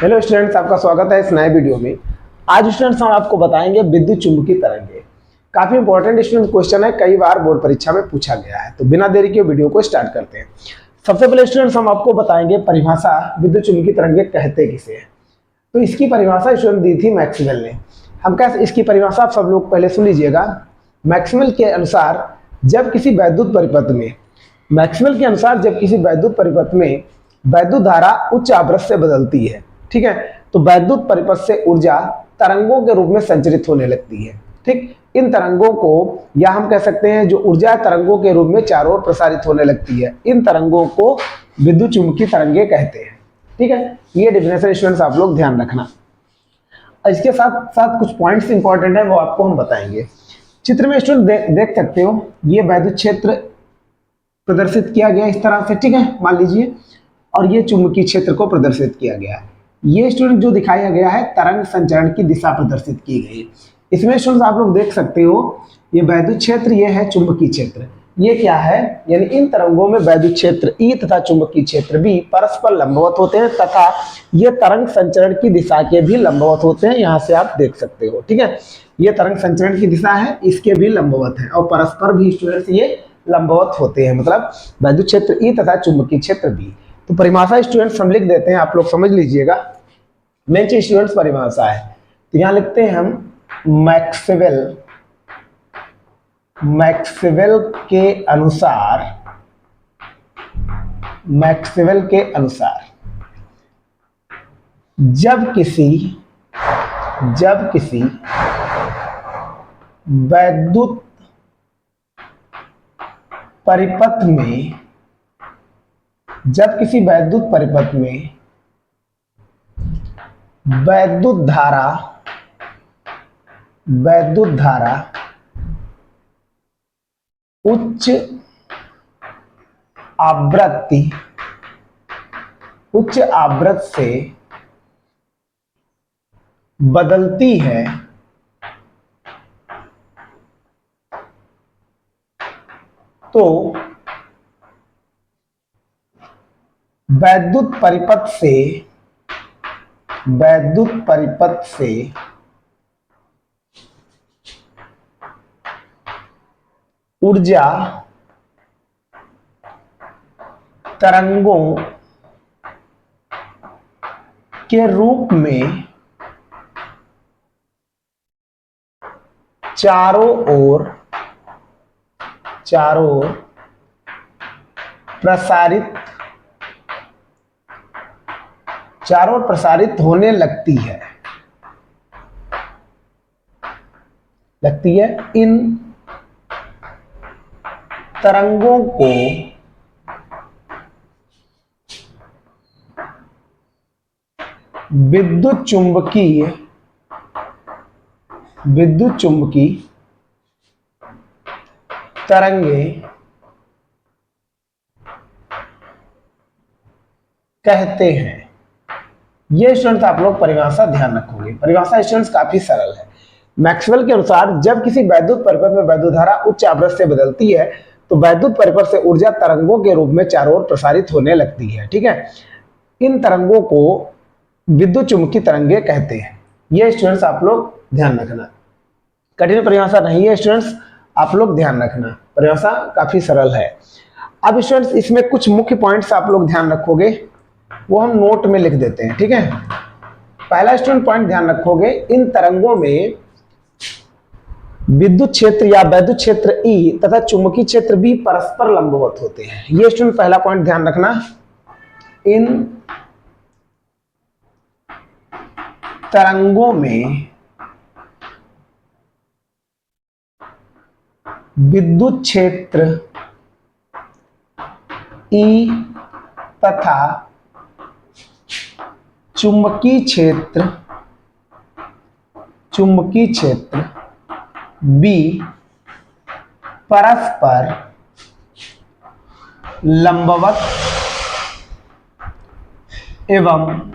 Hello students, आपका स्वागत है इस नए वीडियो में। आज स्टूडेंट्स हम आपको बताएंगे विद्युत चुंबकीय तरंगें। काफी इंपॉर्टेंट स्टूडेंट क्वेश्चन है, कई बार बोर्ड परीक्षा में पूछा गया है। तो बिना देरी के वीडियो को स्टार्ट करते हैं। सबसे पहले स्टूडेंट्स हम आपको बताएंगे परिभाषा, विद्युत चुंबकीय तरंगें कहते किसे हैं। तो इसकी परिभाषा स्टूडेंट दी थी मैक्सवेल ने। हम क्या इसकी परिभाषा आप सब लोग पहले सुन लीजिएगा। मैक्सवेल के अनुसार जब किसी वैद्युत परिपथ में मैक्सवेल के अनुसार जब किसी वैद्युत परिपथ में वैद्युत धारा उच्च आवृत्ति से बदलती है, ठीक है, तो वैद्युत परिपथ से ऊर्जा तरंगों के रूप में संचरित होने लगती है। ठीक, इन तरंगों को या हम कह सकते हैं जो ऊर्जा तरंगों के रूप में चारों ओर प्रसारित होने लगती है, इन तरंगों को विद्युत चुंबकीय तरंगें कहते हैं। ठीक है, ये डेफिनेशन स्टूडेंट्स आप लोग ध्यान रखना। इसके साथ साथ कुछ पॉइंट्स इंपॉर्टेंट है वो आपको हम बताएंगे। चित्र में स्टूडेंट देख सकते हो, ये वैद्युत क्षेत्र प्रदर्शित किया गया इस तरह से, ठीक है, मान लीजिए, और ये चुंबकीय क्षेत्र को प्रदर्शित किया गया है। ये स्टूडेंट जो दिखाया गया है तरंग संचरण की दिशा प्रदर्शित की गई है। इसमें स्टूडेंट्स आप लोग देख सकते हो, ये वैद्युत क्षेत्र, ये है चुंबकीय क्षेत्र। ये क्या है, यानी इन तरंगों में वैद्युत क्षेत्र ई तथा चुंबकीय क्षेत्र बी परस्पर लंबवत होते हैं तथा ये तरंग संचरण की दिशा के भी लंबवत होते हैं। यहाँ से आप देख सकते हो, ठीक है, ये तरंग संचरण की दिशा है, इसके भी लंबवत है और परस्पर भी स्टूडेंट्स ये लंबवत होते हैं, मतलब वैद्युत क्षेत्र ई तथा चुंबकीय क्षेत्र बी। तो परिभाषा स्टूडेंट्स हम लिख देते हैं, आप लोग समझ लीजिएगा। मेन चीज स्टूडेंट्स परिभाषा है, तो यहां लिखते हैं हम मैक्सवेल के अनुसार जब किसी वैद्युत परिपथ में वैद्युत धारा उच्च आवृत्ति से बदलती है, तो वैद्युत परिपथ से ऊर्जा तरंगों के रूप में चारों ओर प्रसारित होने लगती है। इन तरंगों को विद्युत चुंबकीय तरंगें कहते हैं। ये स्टूडेंट्स आप लोग परिभाषा ध्यान रखोगे। परिभाषा स्टूडेंट्स काफी सरल है। मैक्सवेल के अनुसार जब किसी वैद्युत परिपथ में वैद्युत धारा उच्च आवृत्ति से बदलती है, तो वैद्युत परिपथ से ऊर्जा तरंगों के रूप में चारों ओर प्रसारित होने लगती है। ठीक है, इन तरंगों को विद्युत चुंबकीय तरंगें कहते हैं। ये स्टूडेंट्स आप लोग ध्यान रखना, कठिन परिभाषा नहीं है स्टूडेंट्स, आप लोग ध्यान रखना, परिभाषा काफी सरल है। अब स्टूडेंट्स इसमें कुछ मुख्य पॉइंट्स आप लोग ध्यान रखोगे, वो हम नोट में लिख देते हैं। ठीक है, पहला स्टूडेंट पॉइंट ध्यान रखोगे, इन तरंगों में विद्युत क्षेत्र या वैद्युत क्षेत्र ई तथा चुंबकीय क्षेत्र बी परस्पर लंबवत होते हैं। ये स्टूडेंट पहला पॉइंट ध्यान रखना। इन तरंगों में विद्युत क्षेत्र ई तथा चुंबकीय क्षेत्र बी परस्पर लंबवत एवं,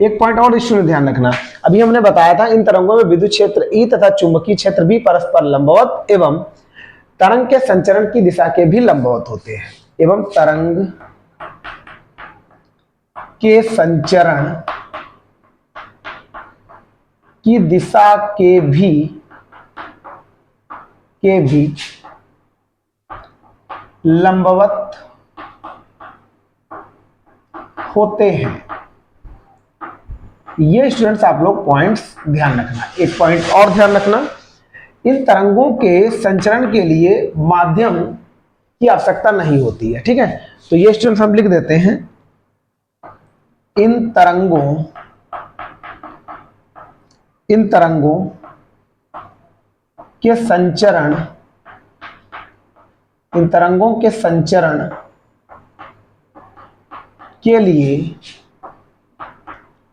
एक पॉइंट और स्टूडेंट ध्यान रखना, अभी हमने बताया था इन तरंगों में विद्युत क्षेत्र ई तथा चुंबकीय क्षेत्र भी परस्पर लंबवत एवं तरंग के संचरण की दिशा के भी लंबवत होते हैं, एवं तरंग के संचरण की दिशा के भी लंबवत होते हैं। ये स्टूडेंट्स आप लोग पॉइंट्स ध्यान रखना। एक पॉइंट और ध्यान रखना, इन तरंगों के संचरण के लिए माध्यम की आवश्यकता नहीं होती है। ठीक है, तो ये स्टूडेंट्स हम लिख देते हैं, इन तरंगों के संचरण के लिए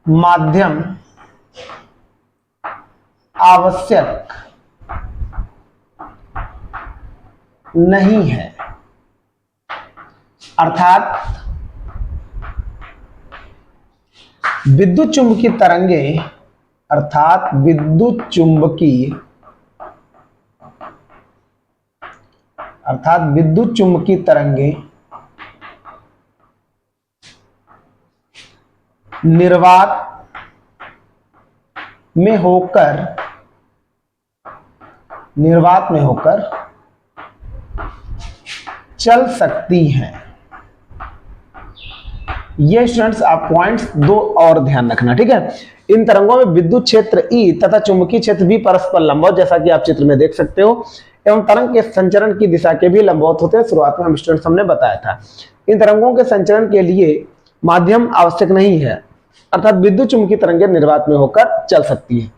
माध्यम आवश्यक नहीं है। अर्थात विद्युत चुंबकीय तरंगे निर्वात में होकर चल सकती हैं। ये स्टूडेंट्स आप पॉइंट्स दो और ध्यान रखना। ठीक है, इन तरंगों में विद्युत क्षेत्र ई तथा चुंबकीय क्षेत्र भी परस्पर लंबवत, जैसा कि आप चित्र में देख सकते हो, एवं तरंग के संचरण की दिशा के भी लंबवत होते हैं। शुरुआत में हम स्टूडेंट्स हमने बताया था। इन तरंगों के संचरण के लिए माध्यम आवश्यक नहीं है, अर्थात विद्युत चुंबकीय तरंगें निर्वात में होकर चल सकती है।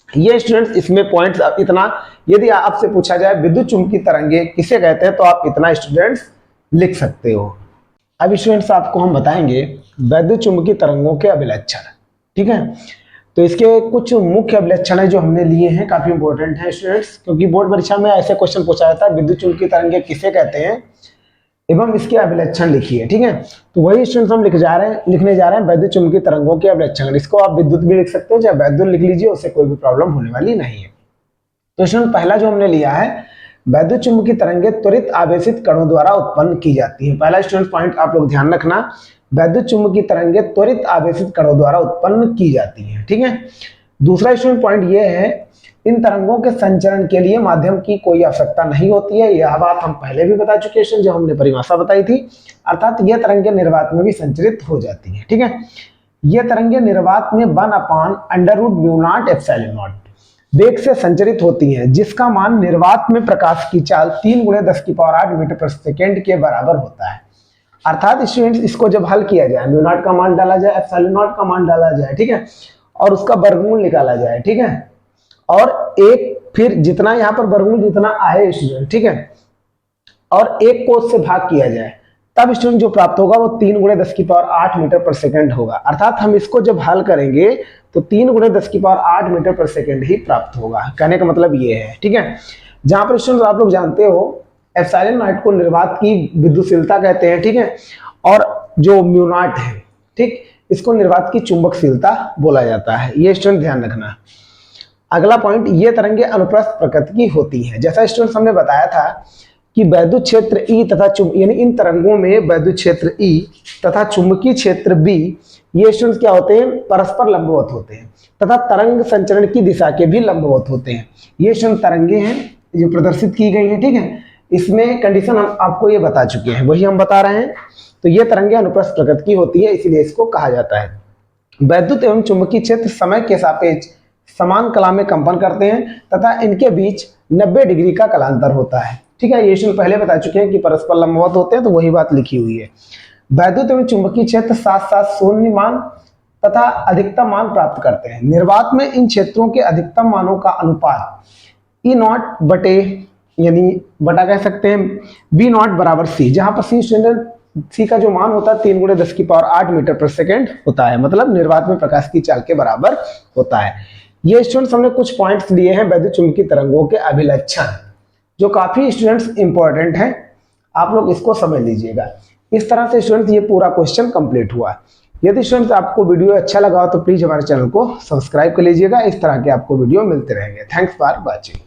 ये स्टूडेंट्स इसमें पॉइंट्स इतना, यदि आपसे पूछा जाए विद्युत चुंबकीय तरंगें किसे कहते हैं, तो आप इतना स्टूडेंट्स लिख सकते हो। अब स्टूडेंट्स आपको हम बताएंगे वैद्युत चुंबकीय तरंगों के अभिलक्षण। ठीक है, तो इसके कुछ मुख्य अभिलक्षण है जो हमने लिए हैं, काफी इंपॉर्टेंट है स्टूडेंट्स, क्योंकि बोर्ड परीक्षा में ऐसे क्वेश्चन पूछा जाता है, विद्युत चुंबकीय तरंगें किसे कहते हैं एवं इसके अभिलक्षण लिखिए। ठीक है, तो वही स्टूडेंट्स हम लिखने जा रहे हैं वैद्युत चुंबकीय तरंगों के अभिलक्षण। इसको आप विद्युत भी लिख सकते हो, चाहे वैद्युत लिख लीजिए, उससे कोई भी प्रॉब्लम होने वाली नहीं है। तो स्टूडेंट पहला जो हमने लिया है, वैद्युत चुंबकीय तरंगें त्वरित आवेशित कणों द्वारा उत्पन्न की जाती हैं। पहला स्टूडेंट पॉइंट आप लोग ध्यान रखना, वैद्युत चुंबकीय तरंगें त्वरित आवेशित कणों द्वारा उत्पन्न की जाती हैं। ठीक है, दूसरा स्टूडेंट पॉइंट ये है, इन तरंगों के संचरण के लिए माध्यम की कोई आवश्यकता नहीं होती है। यह बात हम पहले भी बता चुके हैं जब हमने परिभाषा बताई थी, अर्थात यह तरंगें निर्वात में भी संचरित हो जाती हैं। ठीक है, यह तरंगें निर्वात में 1/√μ0 वेग से संचरित होती हैं, जिसका मान निर्वात में प्रकाश की चाल 3 × 10⁸ मीटर प्रति सेकेंड के बराबर होता है। अर्थात स्टूडेंट्स इसको जब हल किया जाए, μ0 का मान डाला जाए, ε0 का मान डाला जाए, ठीक है, और उसका वर्गमूल निकाला जाए। ठीक है, और एक फिर जितना यहाँ पर वर्गमूल जितना आए स्टूडेंट, ठीक है, और एक को उससे भाग किया जाए, तब स्टूडेंट जो प्राप्त होगा वो 3 × 10⁸ मीटर पर सेकेंड होगा। अर्थात हम इसको जब हल करेंगे तो 3 × 10⁸ मीटर पर सेकेंड ही प्राप्त होगा। कहने का मतलब ये है। ठीक है, जहां पर स्टूडेंट आप लोग जानते हो ε0 को निर्वात की विद्युतशीलता कहते हैं। ठीक है, और जो μ0 है, ठीक, इसको निर्वात की चुंबकशीलता बोला जाता है। ये स्टूडेंट ध्यान रखना। अगला पॉइंट, ये तरंगें अनुप्रस्थ प्रकृति की होती हैं। जैसा स्टूडेंट हमने बताया था कि वैद्युत क्षेत्र ई तथा यानी इन तरंगों में वैद्युत क्षेत्र ई तथा चुंबकीय क्षेत्र बी, ये स्टूडेंट्स क्या होते हैं, परस्पर लंबवत होते हैं तथा तरंग संचरण की दिशा के भी लंबवत होते हैं। ये स्टूडेंट तरंगें हैं जो प्रदर्शित की गई हैं। ठीक है, इसमें कंडीशन हम आपको ये बता चुके हैं, वही हम बता रहे हैं। तो ये तरंगें अनुप्रस्थ प्रकृति की होती है, इसीलिए इसको कहा जाता है। वैद्युत एवं चुंबकीय क्षेत्र समय के सापेक्ष समान कला में कंपन करते हैं तथा इनके बीच 90 डिग्री का कलांतर होता है। ठीक है, ये स्टूडेंट पहले बता चुके हैं कि परस्पर लंबवत होते हैं, तो वही बात लिखी हुई है। वैद्युत एवं चुंबकीय क्षेत्र साथ साथ शून्य मान तथा अधिकतम मान प्राप्त करते हैं। निर्वात में इन क्षेत्रों के अधिकतम मानों का अनुपात E0 बटे यानी बटा कह सकते हैं B0 बराबर C, जहां पर C का जो मान होता है 3 × 10⁸ मीटर पर सेकेंड होता है, मतलब निर्वात में प्रकाश की चाल के बराबर होता है। ये स्टूडेंट्स हमने कुछ पॉइंट्स लिए हैं वैद्युत चुंबकीय तरंगों के अभिलक्षण, जो काफी स्टूडेंट्स इंपॉर्टेंट हैं, आप लोग इसको समझ लीजिएगा। इस तरह से स्टूडेंट्स ये पूरा क्वेश्चन कंप्लीट हुआ। यदि स्टूडेंट्स आपको वीडियो अच्छा लगा हो तो प्लीज हमारे चैनल को सब्सक्राइब कर लीजिएगा। इस तरह के आपको वीडियो मिलते रहेंगे। Thanks for watching.